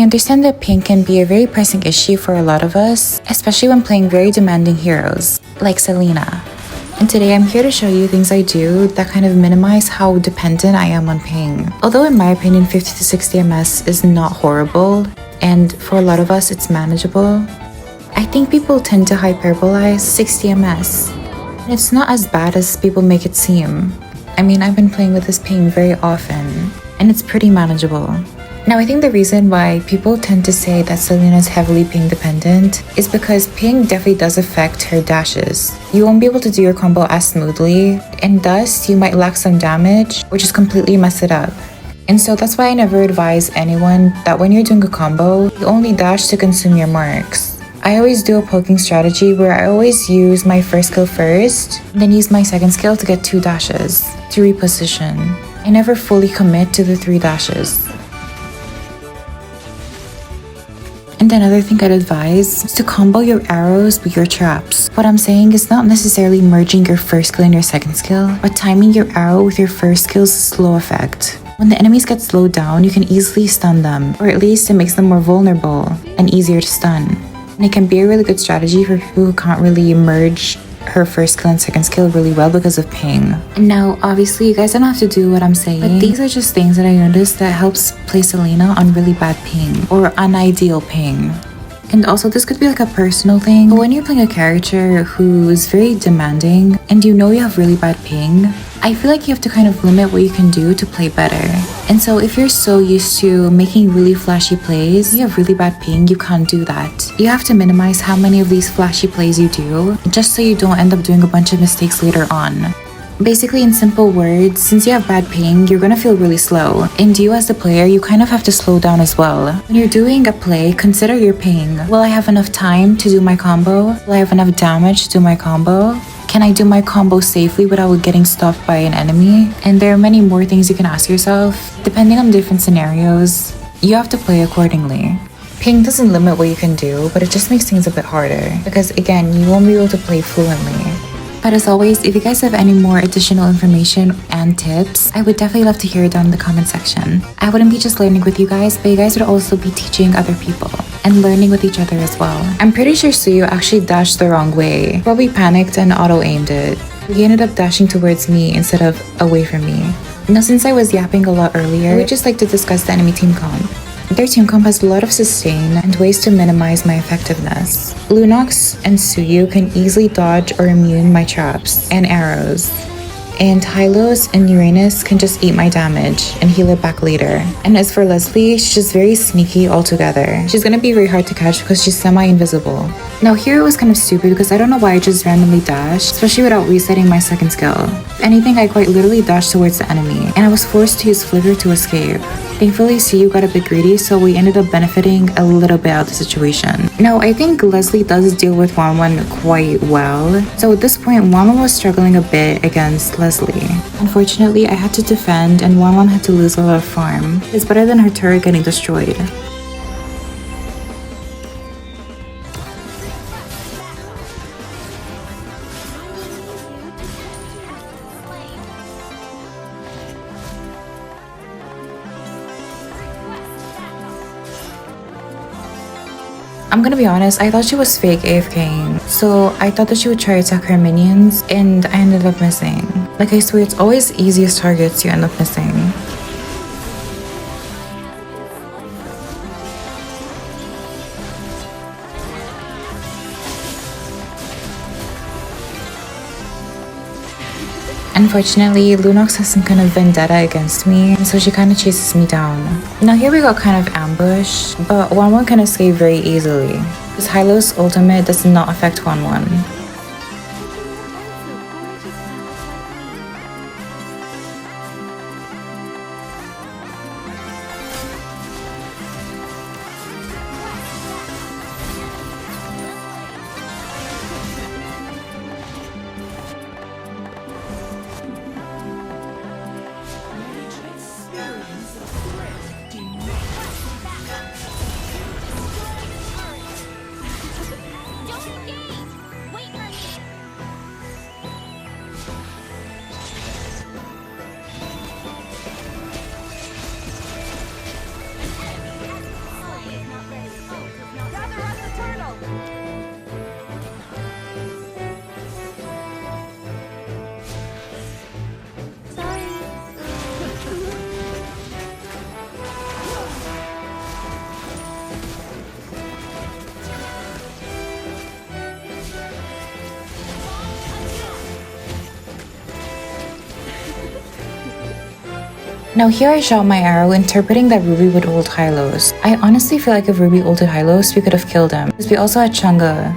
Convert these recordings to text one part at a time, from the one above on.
understand that ping can be a very pressing issue for a lot of us, especially when playing very demanding heroes, like Selena. And today I'm here to show you things I do that kind of minimize how dependent I am on ping. Although in my opinion 50 to 60 ms is not horrible, and for a lot of us it's manageable, I think people tend to hyperbolize 60 ms. And it's not as bad as people make it seem. I mean, I've been playing with this ping very often, and it's pretty manageable. Now, I think the reason why people tend to say that Selena is heavily ping dependent is because ping definitely does affect her dashes. You won't be able to do your combo as smoothly, and thus you might lack some damage or just completely mess it up. And so that's why I never advise anyone that when you're doing a combo, you only dash to consume your marks. I always do a poking strategy where I always use my first skill first, then use my second skill to get 2 dashes to reposition. I never fully commit to the 3 dashes. And another thing I'd advise is to combo your arrows with your traps. What I'm saying is not necessarily merging your first skill and your second skill, but timing your arrow with your first skill's slow effect. When the enemies get slowed down, you can easily stun them, or at least it makes them more vulnerable and easier to stun. And it can be a really good strategy for people who can't really merge her first skill and second skill really well because of ping. And now, obviously, you guys don't have to do what I'm saying, but these are just things that I noticed that helps play Selena on really bad ping or unideal ping. And also, this could be like a personal thing, but when you're playing a character who is very demanding and you know you have really bad ping, I feel like you have to kind of limit what you can do to play better. And so if you're so used to making really flashy plays, you have really bad ping, you can't do that. You have to minimize how many of these flashy plays you do, just so you don't end up doing a bunch of mistakes later on. Basically, in simple words, since you have bad ping, you're gonna feel really slow. And you as the player, you kind of have to slow down as well. When you're doing a play, consider your ping. Will I have enough time to do my combo? Will I have enough damage to do my combo? Can I do my combo safely without getting stopped by an enemy? And there are many more things you can ask yourself. Depending on different scenarios, you have to play accordingly. Ping doesn't limit what you can do, but it just makes things a bit harder. Because again, you won't be able to play fluently. But as always, if you guys have any more additional information and tips, I would definitely love to hear it down in the comment section. I wouldn't be just learning with you guys, but you guys would also be teaching other people and learning with each other as well. I'm pretty sure Suyu actually dashed the wrong way. Probably panicked and auto-aimed it. He ended up dashing towards me instead of away from me. Now, since I was yapping a lot earlier, I would just like to discuss the enemy team comp. Their team comp has a lot of sustain and ways to minimize my effectiveness. Lunox and Suyu can easily dodge or immune my traps and arrows. And Hylos and Uranus can just eat my damage and heal it back later. And as for Leslie, she's just very sneaky altogether. She's gonna be very hard to catch because she's semi-invisible. Now here it was kind of stupid because I don't know why I just randomly dashed, especially without resetting my second skill. If anything, I quite literally dashed towards the enemy, and I was forced to use Flicker to escape. Thankfully, Suyu got a bit greedy, so we ended up benefiting a little bit out of the situation. Now, I think Leslie does deal with Wanwan quite well. So at this point, Wanwan was struggling a bit against Leslie. Unfortunately, I had to defend, and Wanwan had to lose a lot of farm. It's better than her turret getting destroyed. I'm gonna be honest, I thought she was fake AFKing, so I thought that she would try to attack her minions, and I ended up missing. Like, I swear, it's always easiest targets you end up missing. Unfortunately, Lunox has some kind of vendetta against me, and so she kind of chases me down. Now here we got kind of ambush, but Wanwan can escape very easily, because Hylos' ultimate does not affect Wanwan. Now here I shot my arrow interpreting that Ruby would ult Hylos. I honestly feel like if Ruby ulted Hylos, we could have killed him. Because we also had Chunga.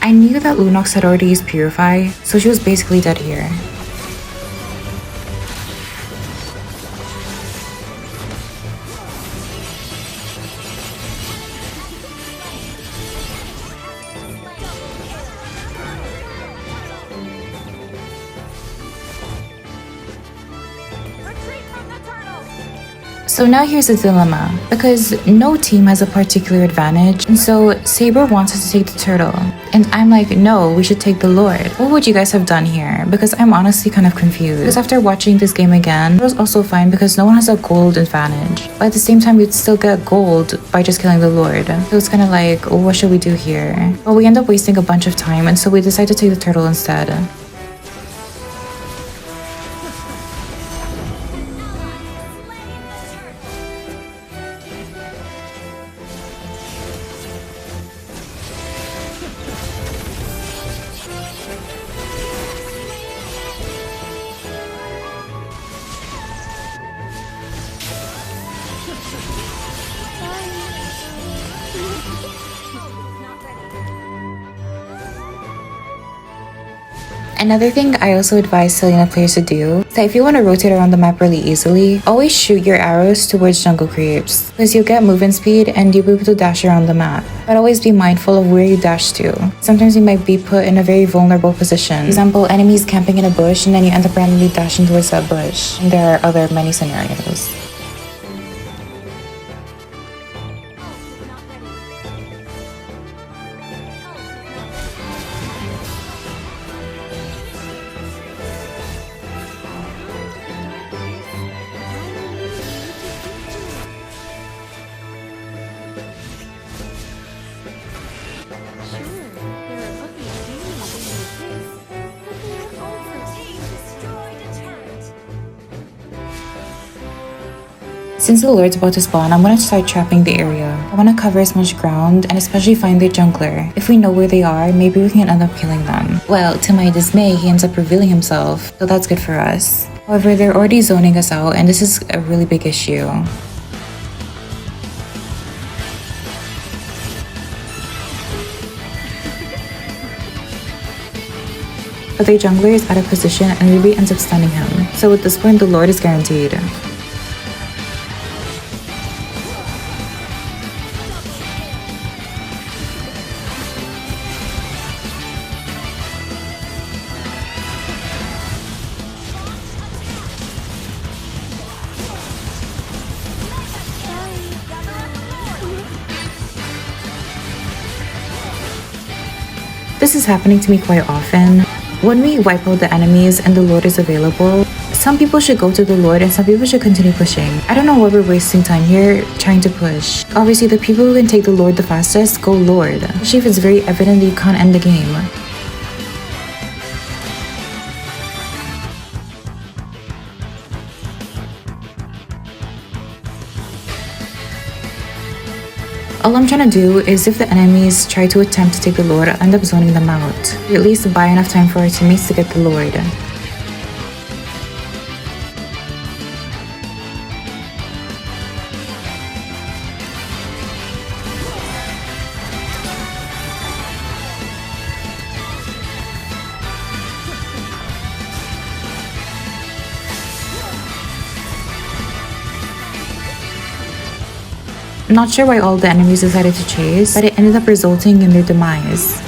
I knew that Lunox had already used Purify, so she was basically dead here. So now here's a dilemma, because no team has a particular advantage, and so Saber wants us to take the turtle. And I'm like, no, we should take the Lord. What would you guys have done here? Because I'm honestly kind of confused. Because after watching this game again, it was also fine because no one has a gold advantage. But at the same time, we'd still get gold by just killing the Lord. So it's kind of like, oh, what should we do here? Well, we end up wasting a bunch of time, and so we decide to take the turtle instead. Another thing I also advise Selena players to do is that if you want to rotate around the map really easily, always shoot your arrows towards jungle creeps, because you'll get movement speed and you'll be able to dash around the map. But always be mindful of where you dash to. Sometimes you might be put in a very vulnerable position. For example, enemies camping in a bush and then you end up randomly dashing towards that bush. And there are other many scenarios. Since the Lord's about to spawn, I'm gonna start trapping the area. I wanna cover as much ground and especially find their jungler. If we know where they are, maybe we can end up killing them. Well, to my dismay, he ends up revealing himself, so that's good for us. However, they're already zoning us out and this is a really big issue. But their jungler is out of position and Ruby ends up stunning him. So at this point, the Lord is guaranteed. This is happening to me quite often. When we wipe out the enemies and the Lord is available, some people should go to the Lord and some people should continue pushing. I don't know why we're wasting time here trying to push. Obviously, the people who can take the Lord the fastest, go Lord. Especially if it's very evident that you can't end the game. All I'm trying to do is if the enemies try to attempt to take the Lord, I'll end up zoning them out. Or at least buy enough time for our teammates to get the Lord. Not sure why all the enemies decided to chase, but it ended up resulting in their demise.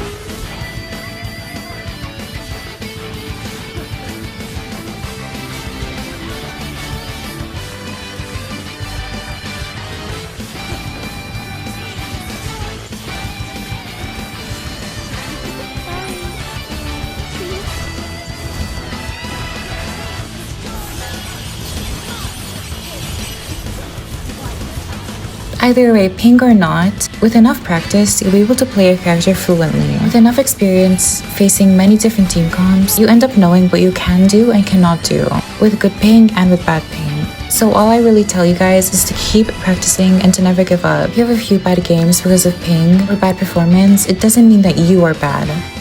Either way, ping or not, with enough practice, you'll be able to play your character fluently. With enough experience facing many different team comps, you end up knowing what you can do and cannot do, with good ping and with bad ping. So all I really tell you guys is to keep practicing and to never give up. If you have a few bad games because of ping or bad performance, it doesn't mean that you are bad.